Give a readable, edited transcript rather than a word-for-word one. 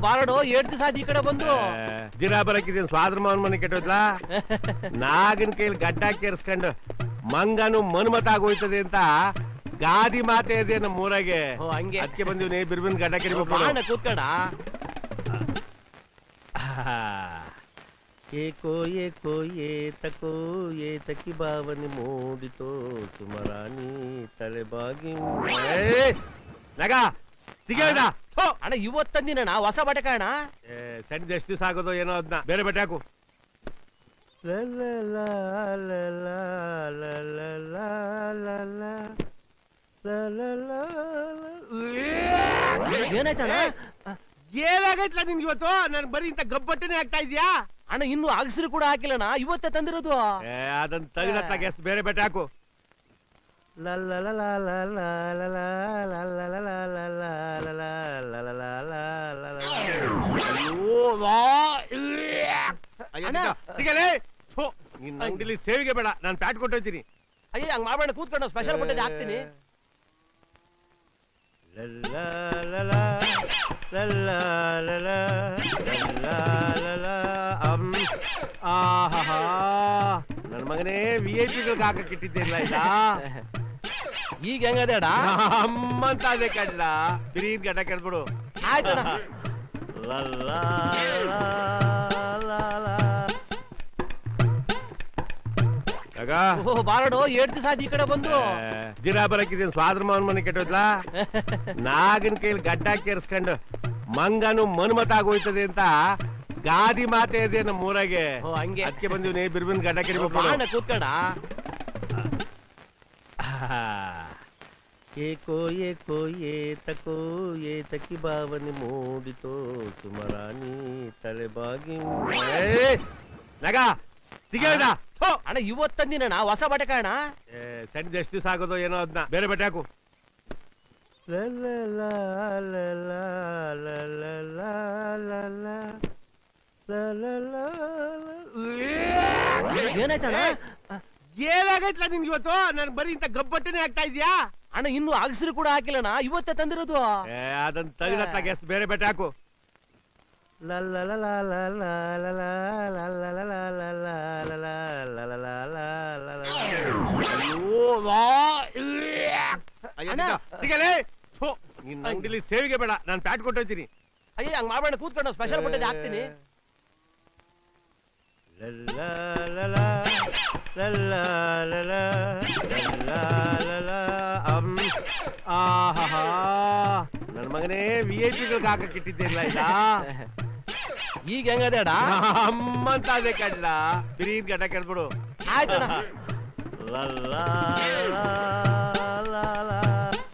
ಬಾರಡು 7 ದಿವಸ ಈ ಕಡೆ ಬಂದು ದಿನ ಬರಕಿದ್ದೀನಿ ಸ್ವಾದ್ರ ಮಾವನ್ ಮನೆ ಕೆಟ್ಟೋದ್ಲಾ ನಾಗನ್ ಕೈಲಿ ಗಡ್ಡ ಕೇರ್ಸ್ಕೊಂಡು ಮಂಗನು ಮನ್ಮತ ಆಗೋಯ್ತದೆ ಅಂತ ಗಾದಿ ಮಾತೆ ಇದೆ ನಮ್ಮ ಊರಾಗೆ. ಹಂಗೆ ಅದಕ್ಕೆ ಬಂದಿವ್ನಿ ಬಿರ್ಬಿನ್ ಗಡ್ಡ ಕೆರಿಬೇಕು. ಕೂತ್ಕಡ ಏಕೋ ಏಕೋ ಏತಕೋ ಏತಕಿ ಭಾವನೆ ಮೂಡಿತೋ ಸುಮರಾಣಿ ತಲೆಬಾಗಿ ನಗ ಸಿಗ ಅಣ್ಣ ಇವತ್ತಂದಿನ ಹೊಸ ಬಟ್ಟೆ ಕಾಣ ಸಣ್ಣ ಎಷ್ಟು ದಿವಸ ಆಗೋದು ಏನೋ ಅದನ್ನ ಬೇರೆ ಬಟ್ಟೆ ಹಾಕು. ಏನಾಯ್ತಣ್ಣ? ಏನಾಗೈತ್ಲ ನಿನ್ಗೆ ಇವತ್ತು? ನನ್ ಬರೀ ಇಂತ ಗಬ್ಬಟ್ಟನೆ ಆಗ್ತಾ ಇದ್ಯಾ ಅಣ್ಣ? ಇನ್ನು ಅಗಸರು ಕೂಡ ಹಾಕಿಲ್ಲಣ್ಣ, ಇವತ್ತೇ ತಂದಿರೋದು. ಅದನ್ನ ತೆಗೆದತ್ತಾಗ ಎಷ್ಟು ಬೇರೆ ಬಟ್ಟೆ ಹಾಕು. ಸಿಗಲೇ ನಿನ್ನ ಅಂಗಡಿಲಿ ಸೇವಿಗೆ ಬೇಡ, ನಾನು ಪ್ಯಾಟ್ ಕೊಟ್ಟೋಯ್ತೀನಿ. ಅಯ್ಯ ಹಂಗ ಮಾಡ್ಬೇಡ, ಕೂತ್ಕೊಂಡು ಸ್ಪೆಷಲ್ ಬಟ್ಟೆ ಹಾಕ್ತೀನಿ. ನನ್ ಮಗನೇ VIP ಹಾಕಕ್ ಇಟ್ಟಿದ್ದೇಲ್ಲ ಇಲ್ಲ ಈಗ ಹೆಂಗದೆ ಅಡ ಅಮ್ಮಂತ ಅದೇ ಕಡ್ಲ ಬಿರಿನ್ ಗಡ್ಡ ಕೆಡ್ಬಿಡು. ಆಯ್ತಣ್ಣ. ಬಾರಡು 7 ದಿವಸ ಈ ಕಡೆ ಬಂದು ದಿನ ಬರಕಿದ್ದೀನಿ ಸ್ವಾದ್ರ ಮಾವನ್ ಮನೆ ಕೆಟ್ಟೋದ್ಲಾ ನಾಗನ್ ಕೈಲಿ ಗಡ್ಡ ಕೇರ್ಸ್ಕೊಂಡು ಮಂಗನು ಮನ್ಮತ ಆಗೋಯ್ತದೆ ಅಂತ ಗಾದಿ ಮಾತೆ ಇದೆ ನಮ್ಮ ಊರಾಗೆ. ಹಂಗೆ ಅದಕ್ಕೆ ಬಂದಿವ್ನಿ ಬಿರ್ಬಿನ್ ಗಡ್ಡ ಕೆರಿಬೇಕು. ಕೂತ್ಕಡ ಏಕೋ ಏಕೋ ಏತಕೋ ಏತಕಿ ಭಾವನೆ ಮೂಡಿತೋ ಸುಮರಾಣಿ ತಲೆಬಾಗಿ ನಗ ಸಿಗ ಅಣ್ಣ ಇವತ್ತಂದಿನ ಹೊಸ ಬಟ್ಟೆ ಕಾಣ ಸಣ್ಣ ಎಷ್ಟು ದಿವಸ ಆಗೋದು ಏನೋ ಅದನ್ನ ಬೇರೆ ಬಟ್ಟೆ ಹಾಕು. ಏನಾಯ್ತಣ್ಣ? ಏನಾಗೈತ್ಲ ನಿನ್ಗೆ ಇವತ್ತು? ನನ್ ಬರೀ ಇಂತ ಗಬ್ಬಟ್ಟನೆ ಆಗ್ತಾ ಇದ್ಯಾ ಅಣ್ಣ? ಇನ್ನು ಅಗಸರು ಕೂಡ ಹಾಕಿಲ್ಲಣ್ಣ, ಇವತ್ತೇ ತಂದಿರೋದು. ಅದನ್ನ ತೆಗೆದತ್ತಾಗ ಎಷ್ಟು ಬೇರೆ ಬಟ್ಟೆ ಹಾಕು. ಸಿಗಲೇ ನಿನ್ನ ಅಂಗಡಿಲಿ ಸೇವಿಗೆ ಬೇಡ, ನಾನು ಪ್ಯಾಟ್ ಕೊಟ್ಟೋಯ್ತೀನಿ. ಅಯ್ಯ ಹಂಗ ಮಾಡ್ಬೇಡ, ಕೂತ್ಕೊಂಡು ಸ್ಪೆಷಲ್ ಬಟ್ಟೆ ಹಾಕ್ತೀನಿ. ನನ್ ಮಗನೇ VIP ಹಾಕಕ್ ಇಟ್ಟಿದ್ದೇಲ್ಲ ಇಲ್ಲ ಈಗ ಹೆಂಗದೆ ಅಡ ಅಮ್ಮಂತ ಅದೇ ಕಡ್ಲ ಬಿರಿನ್ ಗಡ್ಡ ಕೆಡ್ಬಿಡು. ಆಯ್ತಣ್ಣ.